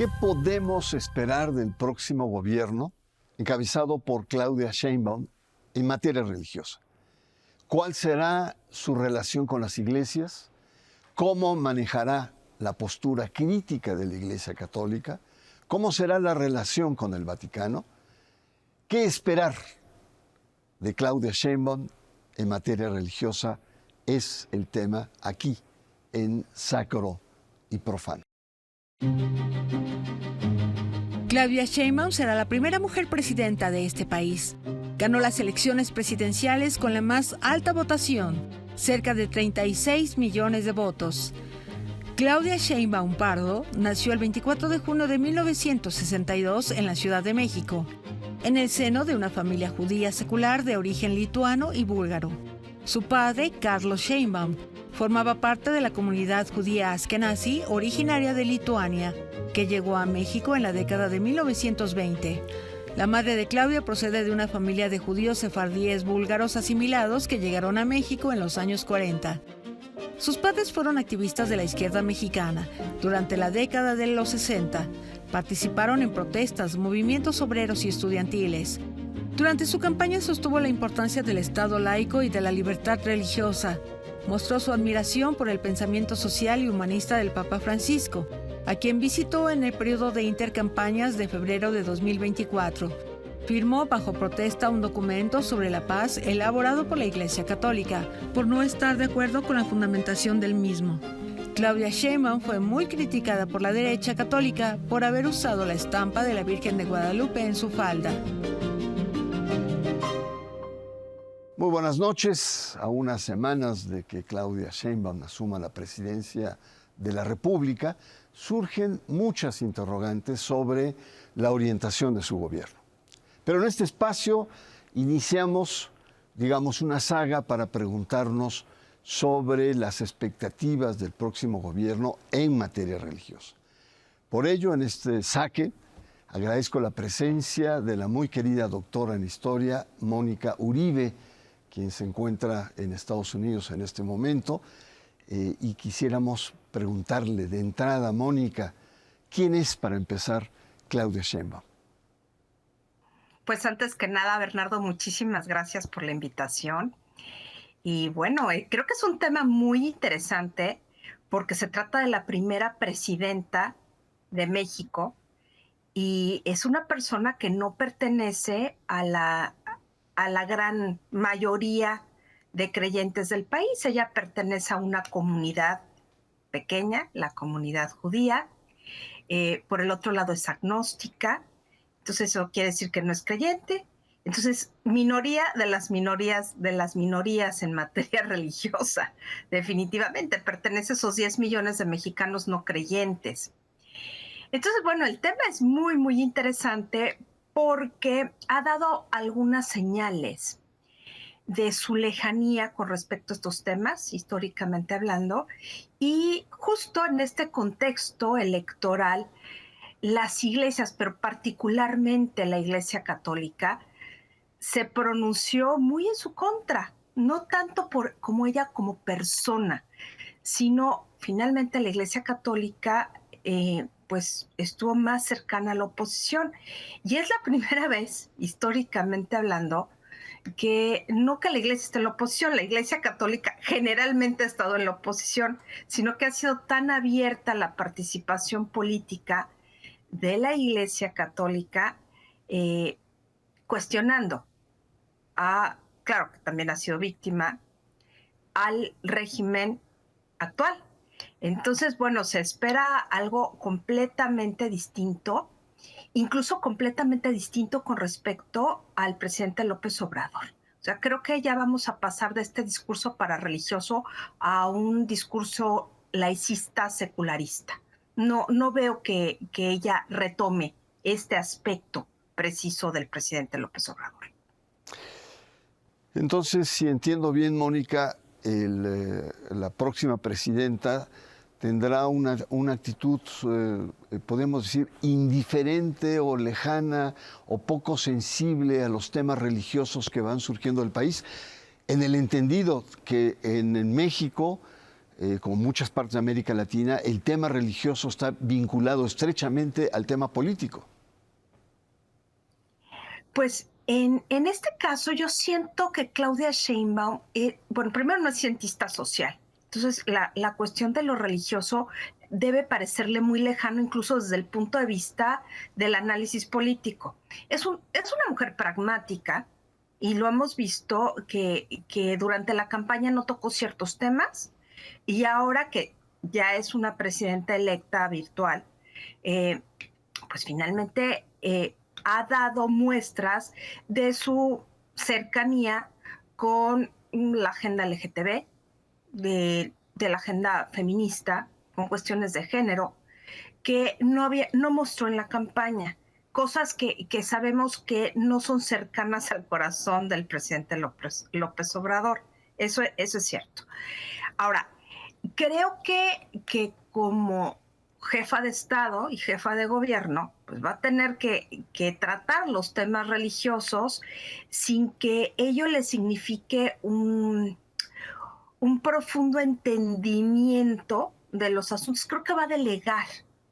¿Qué podemos esperar del próximo gobierno encabezado por Claudia Sheinbaum en materia religiosa? ¿Cuál será su relación con las iglesias? ¿Cómo manejará la postura crítica de la Iglesia Católica? ¿Cómo será la relación con el Vaticano? ¿Qué esperar de Claudia Sheinbaum en materia religiosa? Es el tema aquí en Sacro y Profano. Claudia Sheinbaum será la primera mujer presidenta de este país. Ganó las elecciones presidenciales con la más alta votación, cerca de 36 millones de votos. Claudia Sheinbaum Pardo nació el 24 de junio de 1962 en la Ciudad de México, en el seno de una familia judía secular de origen lituano y búlgaro. Su padre, Carlos Sheinbaum, formaba parte de la comunidad judía askenazi originaria de Lituania, que llegó a México en la década de 1920. La madre de Claudia procede de una familia de judíos sefardíes búlgaros asimilados que llegaron a México en los años 40. Sus padres fueron activistas de la izquierda mexicana. Durante la década de los 60, participaron en protestas, movimientos obreros y estudiantiles. Durante su campaña sostuvo la importancia del Estado laico y de la libertad religiosa. Mostró su admiración por el pensamiento social y humanista del Papa Francisco, a quien visitó en el periodo de intercampañas de febrero de 2024. Firmó bajo protesta un documento sobre la paz elaborado por la Iglesia Católica, por no estar de acuerdo con la fundamentación del mismo. Claudia Sheinbaum fue muy criticada por la derecha católica por haber usado la estampa de la Virgen de Guadalupe en su falda. Muy buenas noches. A unas semanas de que Claudia Sheinbaum asuma la presidencia de la República, surgen muchas interrogantes sobre la orientación de su gobierno. Pero en este espacio iniciamos, digamos, una saga para preguntarnos sobre las expectativas del próximo gobierno en materia religiosa. Por ello, en este saque, agradezco la presencia de la muy querida doctora en Historia, Mónica Uribe, quien se encuentra en Estados Unidos en este momento, y quisiéramos preguntarle de entrada, Mónica, ¿quién es, para empezar, Claudia Sheinbaum? Pues antes que nada, Bernardo, muchísimas gracias por la invitación. Y bueno, creo que es un tema muy interesante porque se trata de la primera presidenta de México y es una persona que no pertenece a la gran mayoría de creyentes del país. Ella pertenece a una comunidad pequeña, la comunidad judía. Por el otro lado es agnóstica. Entonces eso quiere decir que no es creyente. Entonces, minoría de las minorías en materia religiosa. Definitivamente pertenece a esos 10 millones de mexicanos no creyentes. Entonces, bueno, el tema es muy, muy interesante porque ha dado algunas señales de su lejanía con respecto a estos temas, históricamente hablando, y justo en este contexto electoral, las iglesias, pero particularmente la Iglesia Católica, se pronunció muy en su contra, no tanto como ella como persona, sino finalmente la Iglesia Católica pues estuvo más cercana a la oposición. Y es la primera vez, históricamente hablando, que no que la Iglesia esté en la oposición, la Iglesia Católica generalmente ha estado en la oposición, sino que ha sido tan abierta la participación política de la Iglesia Católica, cuestionando claro que también ha sido víctima, al régimen actual. Entonces, bueno, se espera algo completamente distinto, incluso completamente distinto con respecto al presidente López Obrador. O sea, creo que ya vamos a pasar de este discurso parareligioso a un discurso laicista secularista. No veo que ella retome este aspecto preciso del presidente López Obrador. Entonces, si entiendo bien, Mónica, la próxima presidenta tendrá una actitud, podemos decir, indiferente o lejana o poco sensible a los temas religiosos que van surgiendo del país, en el entendido que en México como muchas partes de América Latina, el tema religioso está vinculado estrechamente al tema político. Pues en este caso yo siento que Claudia Sheinbaum, bueno, primero no es cientista social, entonces la cuestión de lo religioso debe parecerle muy lejano incluso desde el punto de vista del análisis político. Es una mujer pragmática y lo hemos visto que durante la campaña no tocó ciertos temas y ahora que ya es una presidenta electa virtual, pues finalmente ha dado muestras de su cercanía con la agenda LGTB, de la agenda feminista, con cuestiones de género, que no mostró en la campaña, cosas que sabemos que no son cercanas al corazón del presidente López Obrador. Eso es cierto. Ahora, creo que como jefa de Estado y jefa de gobierno, pues va a tener que tratar los temas religiosos sin que ello le signifique un profundo entendimiento de los asuntos. Creo que va a delegar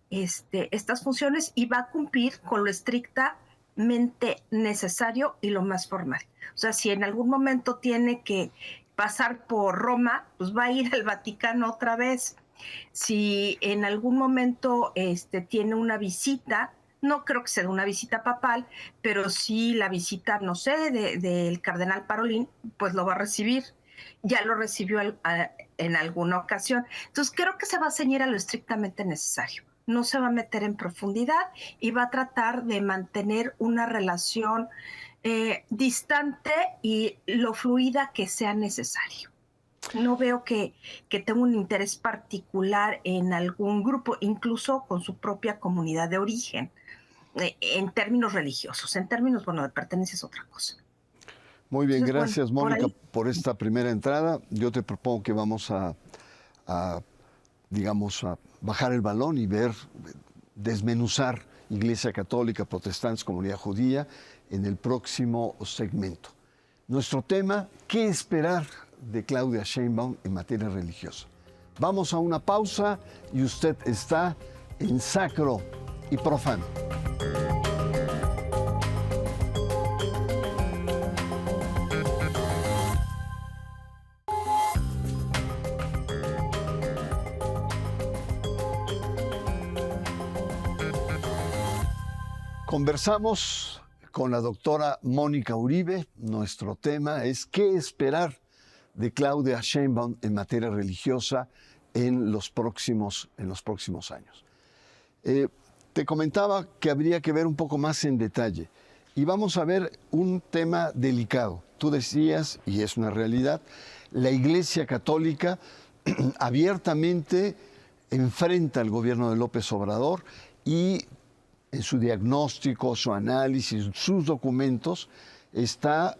estas funciones y va a cumplir con lo estrictamente necesario y lo más formal. O sea, si en algún momento tiene que pasar por Roma, pues va a ir al Vaticano otra vez. Si en algún momento tiene una visita, no creo que sea una visita papal, pero sí la visita, no sé, del cardenal Parolin, pues lo va a recibir. Ya lo recibió en alguna ocasión. Entonces creo que se va a ceñir a lo estrictamente necesario. No se va a meter en profundidad y va a tratar de mantener una relación distante y lo fluida que sea necesario. No veo que tenga un interés particular en algún grupo, incluso con su propia comunidad de origen, en términos religiosos. En términos, bueno, de pertenencia es otra cosa. Muy bien, Entonces, gracias bueno, Mónica por esta primera entrada. Yo te propongo que vamos a bajar el balón y desmenuzar Iglesia Católica, protestantes, comunidad judía en el próximo segmento. Nuestro tema, ¿qué esperar de Claudia Sheinbaum en materia religiosa? Vamos a una pausa y usted está en Sacro y Profano. Conversamos con la doctora Mónica Uribe. Nuestro tema es ¿qué esperar de Claudia Sheinbaum en materia religiosa en los próximos años? Te comentaba que habría que ver un poco más en detalle y vamos a ver un tema delicado. Tú decías, y es una realidad, la Iglesia Católica abiertamente enfrenta al gobierno de López Obrador y en su diagnóstico, su análisis, sus documentos, está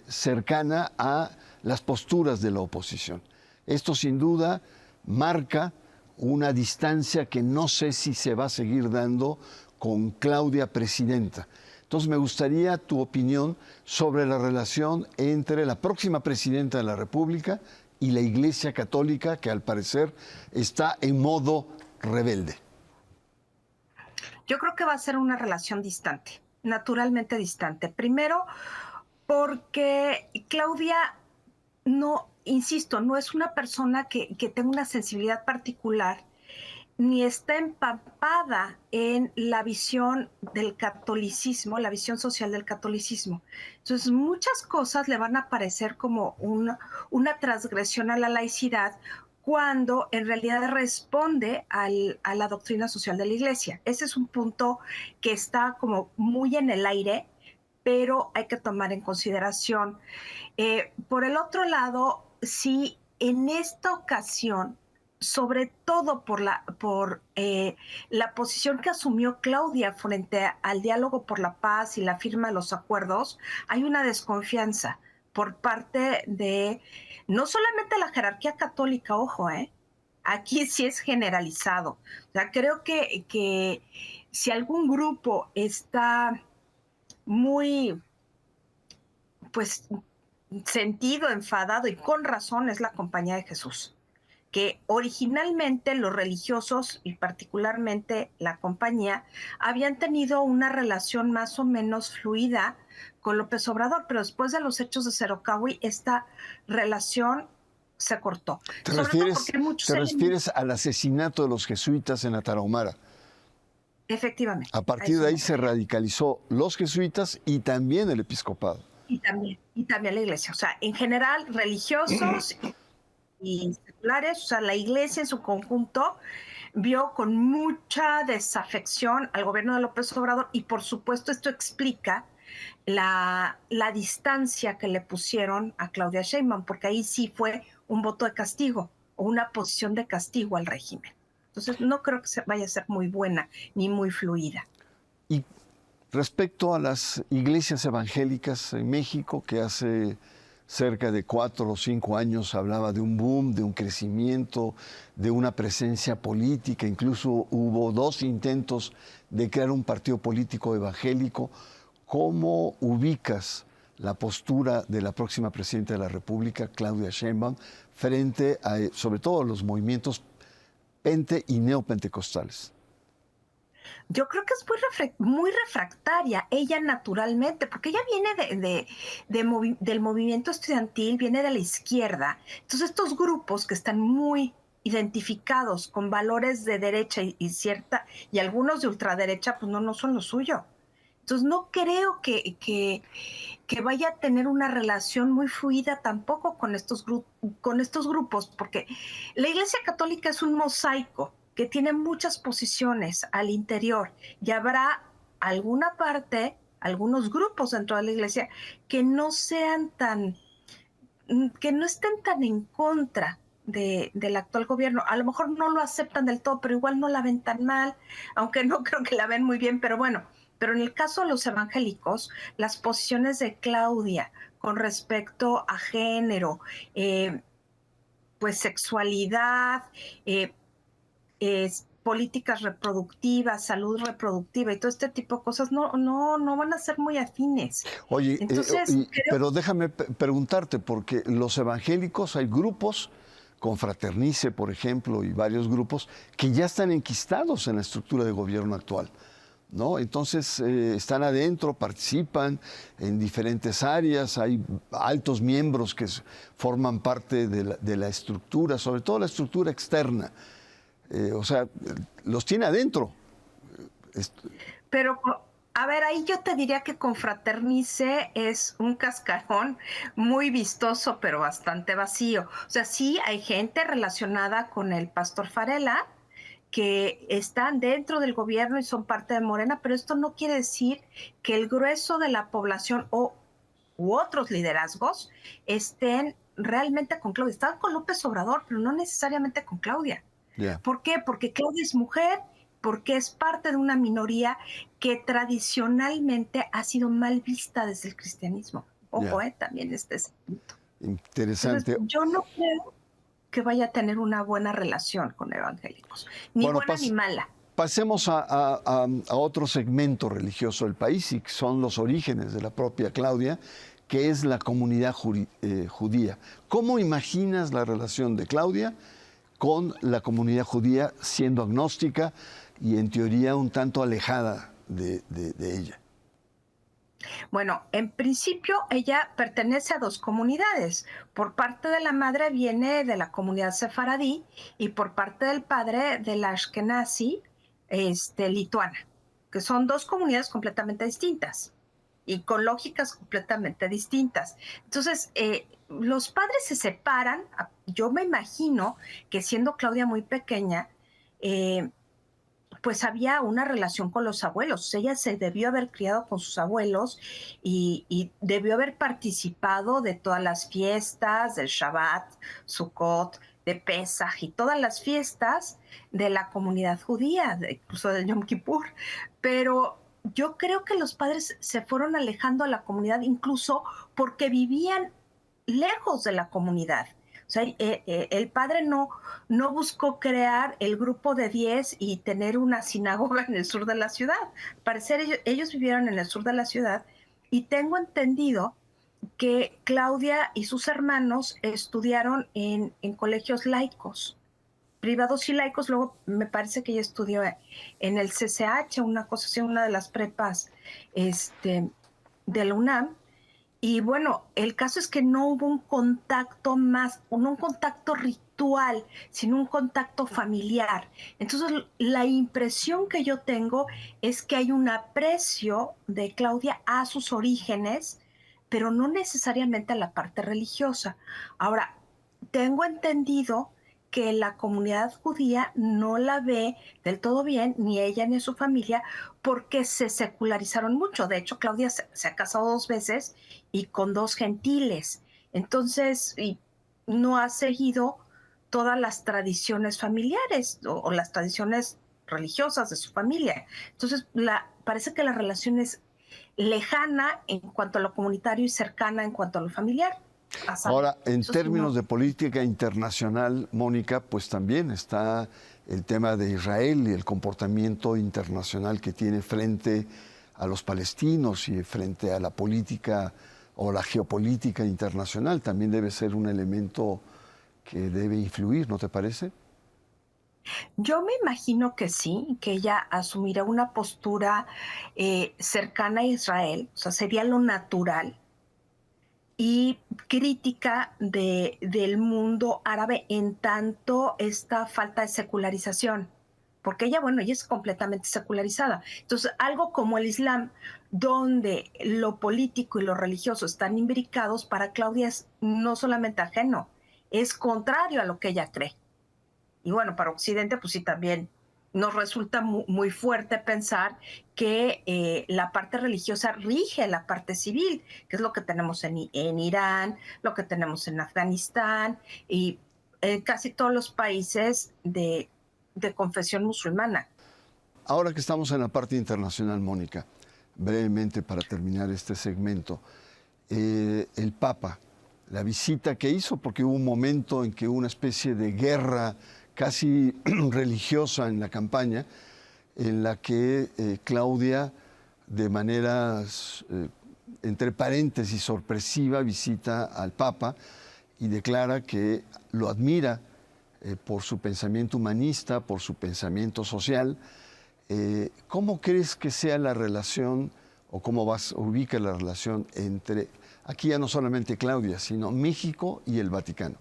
cercana a las posturas de la oposición. Esto sin duda marca una distancia que no sé si se va a seguir dando con Claudia presidenta. Entonces me gustaría tu opinión sobre la relación entre la próxima presidenta de la República y la Iglesia Católica, que al parecer está en modo rebelde. Yo creo que va a ser una relación distante, naturalmente distante. Primero, porque Claudia no, insisto, no es una persona que tenga una sensibilidad particular, ni está empapada en la visión del catolicismo, la visión social del catolicismo. Entonces, muchas cosas le van a parecer como una transgresión a la laicidad, cuando en realidad responde a la doctrina social de la Iglesia. Ese es un punto que está como muy en el aire, pero hay que tomar en consideración. Por el otro lado, sí, en esta ocasión, sobre todo por la posición que asumió Claudia frente al diálogo por la paz y la firma de los acuerdos, hay una desconfianza por parte de no solamente la jerarquía católica, ojo, aquí sí es generalizado. O sea, creo que si algún grupo está muy, pues, sentido, enfadado y con razón, es la Compañía de Jesús. que originalmente los religiosos y particularmente la compañía habían tenido una relación más o menos fluida con López Obrador, pero después de los hechos de Cerocahui esta relación se cortó. Sobre todo porque muchos te refieres al asesinato de los jesuitas en la Tarahumara? Efectivamente. A partir de ahí se radicalizó los jesuitas y también el episcopado. Y también la iglesia. O sea, en general, religiosos y seculares, o sea, la iglesia en su conjunto vio con mucha desafección al gobierno de López Obrador y por supuesto esto explica la distancia que le pusieron a Claudia Sheinbaum, porque ahí sí fue un voto de castigo o una posición de castigo al régimen. Entonces no creo que vaya a ser muy buena ni muy fluida. Y respecto a las iglesias evangélicas en México, que hace cerca de 4 o 5 años hablaba de un boom, de un crecimiento, de una presencia política, incluso hubo 2 intentos de crear un partido político evangélico. ¿Cómo ubicas la postura de la próxima presidenta de la República, Claudia Sheinbaum, frente a, sobre todo, los movimientos pente y neopentecostales? Yo creo que es muy refractaria ella naturalmente, porque ella viene del movimiento estudiantil, viene de la izquierda. Entonces estos grupos que están muy identificados con valores de derecha y algunos de ultraderecha, pues no son lo suyo. Entonces no creo que vaya a tener una relación muy fluida tampoco con estos grupos, porque la Iglesia Católica es un mosaico que tiene muchas posiciones al interior y habrá alguna parte, algunos grupos dentro de la Iglesia que no estén tan en contra del actual gobierno. A lo mejor no lo aceptan del todo, pero igual no la ven tan mal, aunque no creo que la ven muy bien, pero bueno. Pero en el caso de los evangélicos, las posiciones de Claudia con respecto a género, pues sexualidad, políticas reproductivas, salud reproductiva y todo este tipo de cosas no van a ser muy afines. Oye, entonces, pero déjame preguntarte, porque los evangélicos, hay grupos, Confraternice, por ejemplo, y varios grupos, que ya están enquistados en la estructura de gobierno actual, ¿no? Entonces están adentro, participan en diferentes áreas, hay altos miembros que forman parte de la estructura, sobre todo la estructura externa. O sea, los tiene adentro. Pero, a ver, ahí yo te diría que Confraternice es un cascarón muy vistoso, pero bastante vacío. O sea, sí hay gente relacionada con el pastor Farela que están dentro del gobierno y son parte de Morena, pero esto no quiere decir que el grueso de la población u otros liderazgos estén realmente con Claudia. Están con López Obrador, pero no necesariamente con Claudia. Yeah. ¿Por qué? Porque Claudia es mujer, porque es parte de una minoría que tradicionalmente ha sido mal vista desde el cristianismo. Ojo, también este es el punto. Interesante. Entonces, yo no creo que vaya a tener una buena relación con evangélicos, ni buena ni mala. Pasemos a otro segmento religioso del país, y son los orígenes de la propia Claudia, que es la comunidad judía. ¿Cómo imaginas la relación de Claudia con la comunidad judía, siendo agnóstica y en teoría un tanto alejada de ella? Bueno, en principio ella pertenece a 2 comunidades. Por parte de la madre viene de la comunidad sefaradí y por parte del padre de la Ashkenazi lituana, que son 2 comunidades completamente distintas y con lógicas completamente distintas. Entonces, los padres se separan. Yo me imagino que siendo Claudia muy pequeña, pues había una relación con los abuelos. Ella se debió haber criado con sus abuelos y debió haber participado de todas las fiestas, del Shabbat, Sukkot, de Pesaj y todas las fiestas de la comunidad judía, incluso del Yom Kippur. Pero yo creo que los padres se fueron alejando de la comunidad incluso porque vivían lejos de la comunidad. O sea, el padre no buscó crear el grupo de 10 y tener una sinagoga en el sur de la ciudad. Al parecer ellos vivieron en el sur de la ciudad y tengo entendido que Claudia y sus hermanos estudiaron en colegios laicos. privados y laicos. Luego me parece que ella estudió en el CCH, una cosa así, una de las prepas de la UNAM. Y bueno, el caso es que no hubo un contacto más, no un contacto ritual, sino un contacto familiar. Entonces, la impresión que yo tengo es que hay un aprecio de Claudia a sus orígenes, pero no necesariamente a la parte religiosa. Ahora, tengo entendido que la comunidad judía no la ve del todo bien, ni ella ni su familia, porque se secularizaron mucho. De hecho, Claudia se ha casado 2 veces y con 2 gentiles. Entonces, y no ha seguido todas las tradiciones familiares o las tradiciones religiosas de su familia. Entonces, parece que la relación es lejana en cuanto a lo comunitario y cercana en cuanto a lo familiar. Ahora, en términos de política internacional, Mónica, pues también está el tema de Israel y el comportamiento internacional que tiene frente a los palestinos y frente a la política o la geopolítica internacional. También debe ser un elemento que debe influir, ¿no te parece? Yo me imagino que sí, que ella asumirá una postura cercana a Israel, o sea, sería lo natural, y crítica del mundo árabe en tanto esta falta de secularización, porque ella, bueno, ella es completamente secularizada. Entonces, algo como el Islam, donde lo político y lo religioso están imbricados, para Claudia es no solamente ajeno, es contrario a lo que ella cree. Y bueno, para Occidente, pues sí, también nos resulta muy fuerte pensar que la parte religiosa rige la parte civil, que es lo que tenemos en Irán, lo que tenemos en Afganistán y casi todos los países de confesión musulmana. Ahora que estamos en la parte internacional, Mónica, brevemente para terminar este segmento, el Papa, la visita que hizo, porque hubo un momento en que hubo una especie de guerra casi religiosa en la campaña, en la que Claudia, de manera, entre paréntesis, sorpresiva, visita al Papa y declara que lo admira por su pensamiento humanista, por su pensamiento social. ¿Cómo crees que sea la relación o cómo ubica la relación entre, aquí ya no solamente Claudia, sino México y el Vaticano?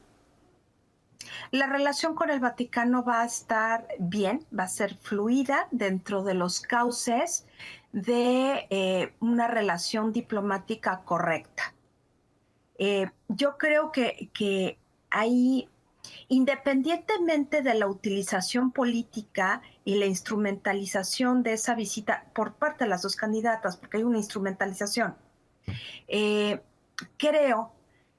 La relación con el Vaticano va a estar bien, va a ser fluida dentro de los cauces de una relación diplomática correcta. Yo creo que ahí, independientemente de la utilización política y la instrumentalización de esa visita por parte de las 2 candidatas, porque hay una instrumentalización, creo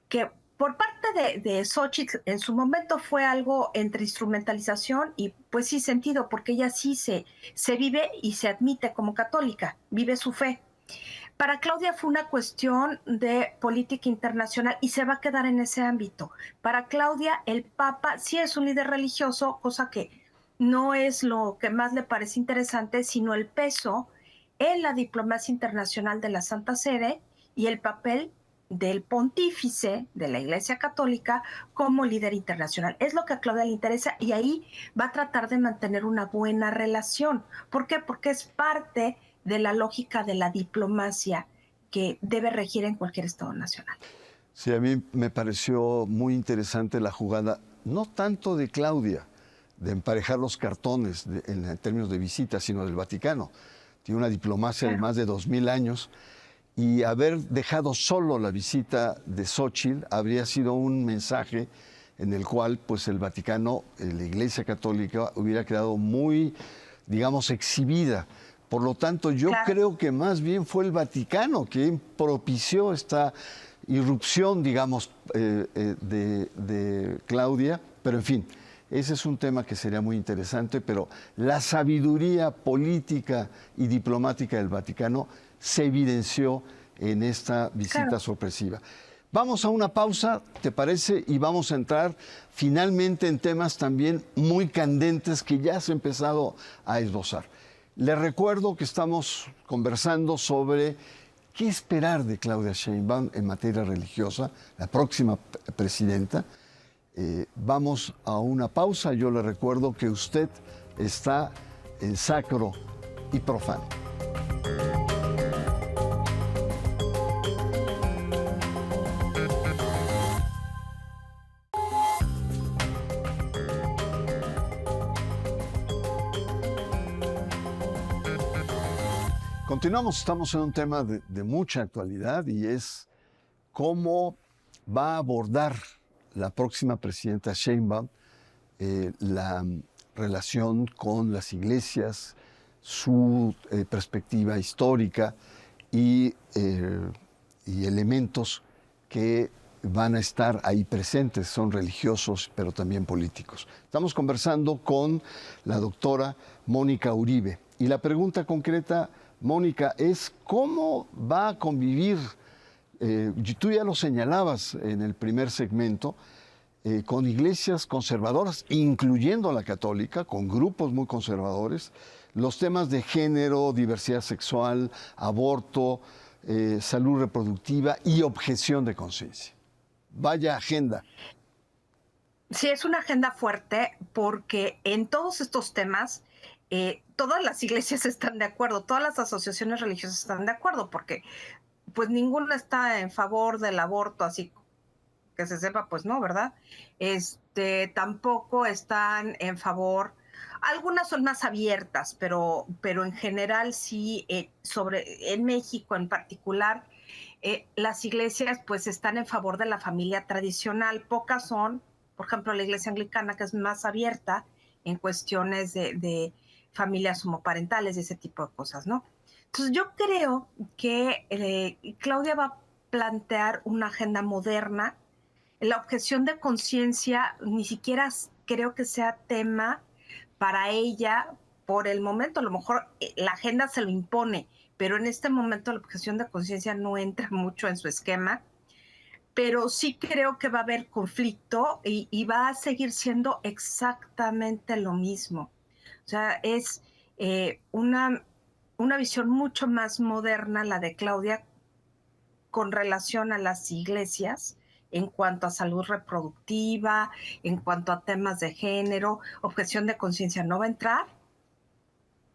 que por parte de Xochitl en su momento fue algo entre instrumentalización y pues sí sentido, porque ella sí se vive y se admite como católica, vive su fe. Para Claudia fue una cuestión de política internacional y se va a quedar en ese ámbito. Para Claudia el Papa sí es un líder religioso, cosa que no es lo que más le parece interesante, sino el peso en la diplomacia internacional de la Santa Sede y el papel del pontífice de la Iglesia Católica como líder internacional. Es lo que a Claudia le interesa y ahí va a tratar de mantener una buena relación. ¿Por qué? Porque es parte de la lógica de la diplomacia que debe regir en cualquier Estado nacional. Sí, a mí me pareció muy interesante la jugada, no tanto de Claudia, de emparejar los cartones en términos de visita, sino del Vaticano. Tiene una diplomacia de más de 2000 años. Y haber dejado solo la visita de Xochitl habría sido un mensaje en el cual pues, el Vaticano, la Iglesia Católica, hubiera quedado muy, digamos, exhibida. Por lo tanto, yo creo que más bien fue el Vaticano quien propició esta irrupción, digamos, de Claudia. Pero, en fin, ese es un tema que sería muy interesante, pero la sabiduría política y diplomática del Vaticano se evidenció en esta visita sorpresiva. Vamos a una pausa, ¿te parece? Y vamos a entrar finalmente en temas también muy candentes que ya se han empezado a esbozar. Les recuerdo que estamos conversando sobre qué esperar de Claudia Sheinbaum en materia religiosa, la próxima presidenta. Vamos a una pausa. Yo le recuerdo que usted está en Sacro y Profano. Continuamos, estamos en un tema de mucha actualidad y es cómo va a abordar la próxima presidenta Sheinbaum la relación con las iglesias, su perspectiva histórica y elementos que van a estar ahí presentes, son religiosos pero también políticos. Estamos conversando con la doctora Mónica Uribe y la pregunta concreta, Mónica, es cómo va a convivir, tú ya lo señalabas en el primer segmento, con iglesias conservadoras, incluyendo la católica, con grupos muy conservadores, los temas de género, diversidad sexual, aborto, salud reproductiva y objeción de conciencia. Vaya agenda. Sí, es una agenda fuerte porque en todos estos temas todas las iglesias están de acuerdo, todas las asociaciones religiosas están de acuerdo, porque pues ninguno está en favor del aborto, así que se sepa, pues no, ¿verdad? Tampoco están en favor, algunas son más abiertas, pero en general sí, en México en particular, las iglesias pues están en favor de la familia tradicional, pocas son, por ejemplo, la iglesia anglicana, que es más abierta en cuestiones de familias homoparentales y ese tipo de cosas, ¿no? Entonces yo creo que Claudia va a plantear una agenda moderna. La objeción de conciencia ni siquiera creo que sea tema para ella por el momento. A lo mejor la agenda se lo impone, pero en este momento la objeción de conciencia no entra mucho en su esquema. Pero sí creo que va a haber conflicto y va a seguir siendo exactamente lo mismo. O sea, es una visión mucho más moderna la de Claudia con relación a las iglesias en cuanto a salud reproductiva, en cuanto a temas de género. Objeción de conciencia no va a entrar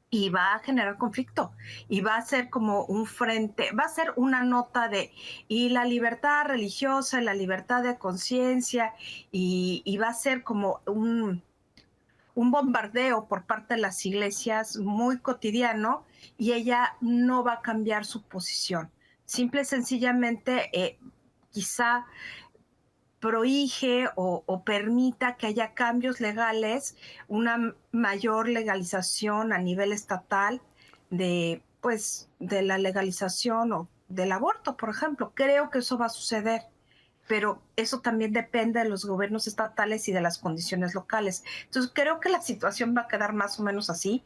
y va a generar conflicto y va a ser como un frente, va a ser una nota de y la libertad religiosa, la libertad de conciencia y va a ser como un bombardeo por parte de las iglesias muy cotidiano y ella no va a cambiar su posición. Simple y sencillamente quizá prohíbe o permita que haya cambios legales, una mayor legalización a nivel estatal de la legalización o del aborto, por ejemplo. Creo que eso va a suceder, pero eso también depende de los gobiernos estatales y de las condiciones locales. Entonces creo que la situación va a quedar más o menos así,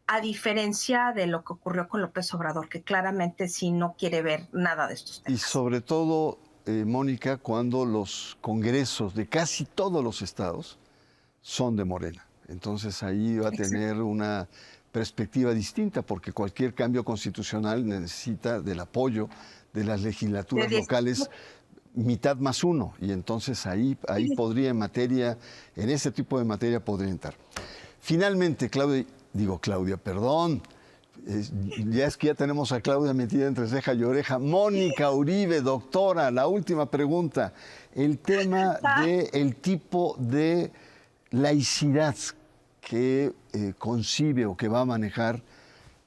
a diferencia de lo que ocurrió con López Obrador, que claramente sí no quiere ver nada de estos temas. Y sobre todo, Mónica, cuando los congresos de casi todos los estados son de Morena. Entonces ahí va a tener una perspectiva distinta, porque cualquier cambio constitucional necesita del apoyo de las legislaturas locales, mitad más uno, y entonces ahí podría en ese tipo de materia podría entrar. Finalmente, Claudia, perdón, ya es que ya tenemos a Claudia metida entre ceja y oreja. Mónica Uribe, doctora, la última pregunta. El tema del tipo de laicidad que concibe o que va a manejar,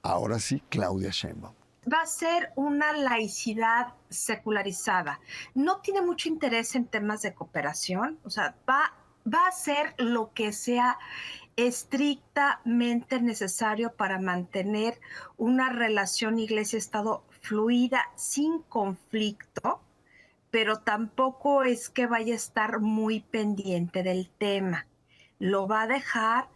ahora sí, Claudia Sheinbaum. Va a ser una laicidad secularizada. No tiene mucho interés en temas de cooperación, o sea, va a hacer lo que sea estrictamente necesario para mantener una relación iglesia-estado fluida, sin conflicto, pero tampoco es que vaya a estar muy pendiente del tema. Lo va a dejar,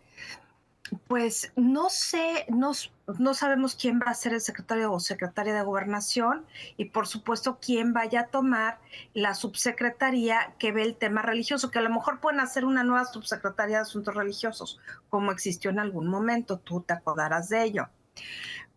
pues no sé, no sabemos quién va a ser el secretario o secretaria de Gobernación y por supuesto quién vaya a tomar la subsecretaría que ve el tema religioso, que a lo mejor pueden hacer una nueva subsecretaría de Asuntos Religiosos, como existió en algún momento, tú te acordarás de ello.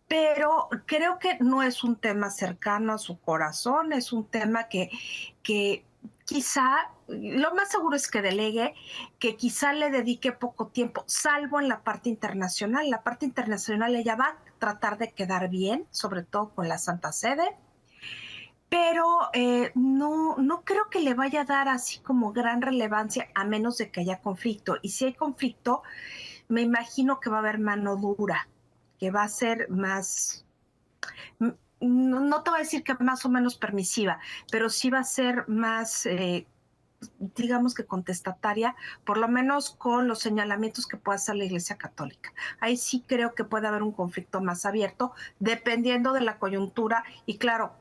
Pero creo que no es un tema cercano a su corazón, es un tema que quizá, lo más seguro es que delegue, que quizá le dedique poco tiempo, salvo en la parte internacional. La parte internacional ella va a tratar de quedar bien, sobre todo con la Santa Sede, pero no creo que le vaya a dar así como gran relevancia a menos de que haya conflicto. Y si hay conflicto, me imagino que va a haber mano dura, que va a ser más, no te voy a decir que más o menos permisiva, pero sí va a ser más, digamos que contestataria, por lo menos con los señalamientos que pueda hacer la Iglesia Católica. Ahí sí creo que puede haber un conflicto más abierto, dependiendo de la coyuntura y claro,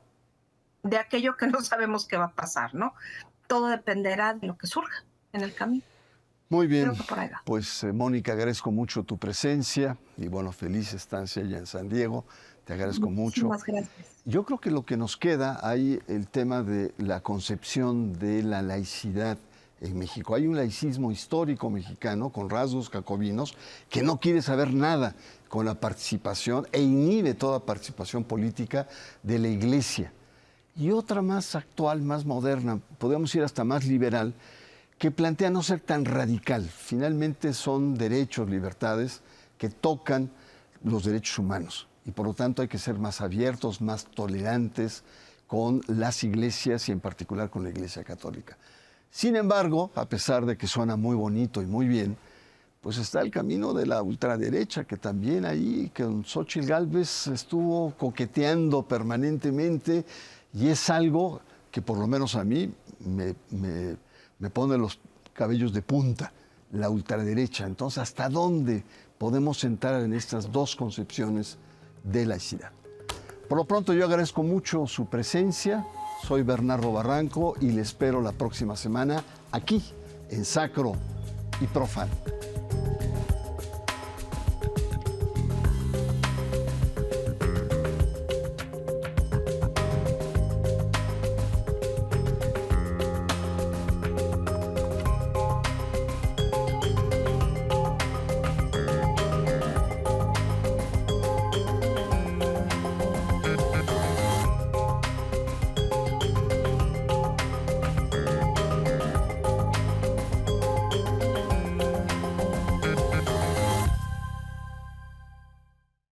de aquello que no sabemos qué va a pasar, ¿no? Todo dependerá de lo que surja en el camino. Muy bien, Creo que por ahí va. pues Mónica, agradezco mucho tu presencia y bueno, feliz estancia allá en San Diego, te agradezco mucho. Muchísimas gracias. Yo creo que lo que nos queda ahí el tema de la concepción de la laicidad en México. Hay un laicismo histórico mexicano con rasgos jacobinos que no quiere saber nada con la participación e inhibe toda participación política de la Iglesia. Y otra más actual, más moderna, podemos ir hasta más liberal, que plantea no ser tan radical. Finalmente son derechos, libertades que tocan los derechos humanos y por lo tanto hay que ser más abiertos, más tolerantes con las iglesias y en particular con la Iglesia Católica. Sin embargo, a pesar de que suena muy bonito y muy bien, pues está el camino de la ultraderecha, que también ahí, que con Xóchitl Gálvez estuvo coqueteando permanentemente y es algo que por lo menos a mí me pone los cabellos de punta, la ultraderecha. Entonces, ¿hasta dónde podemos entrar en estas dos concepciones de laicidad? Por lo pronto, yo agradezco mucho su presencia. Soy Bernardo Barranco y le espero la próxima semana aquí, en Sacro y Profano.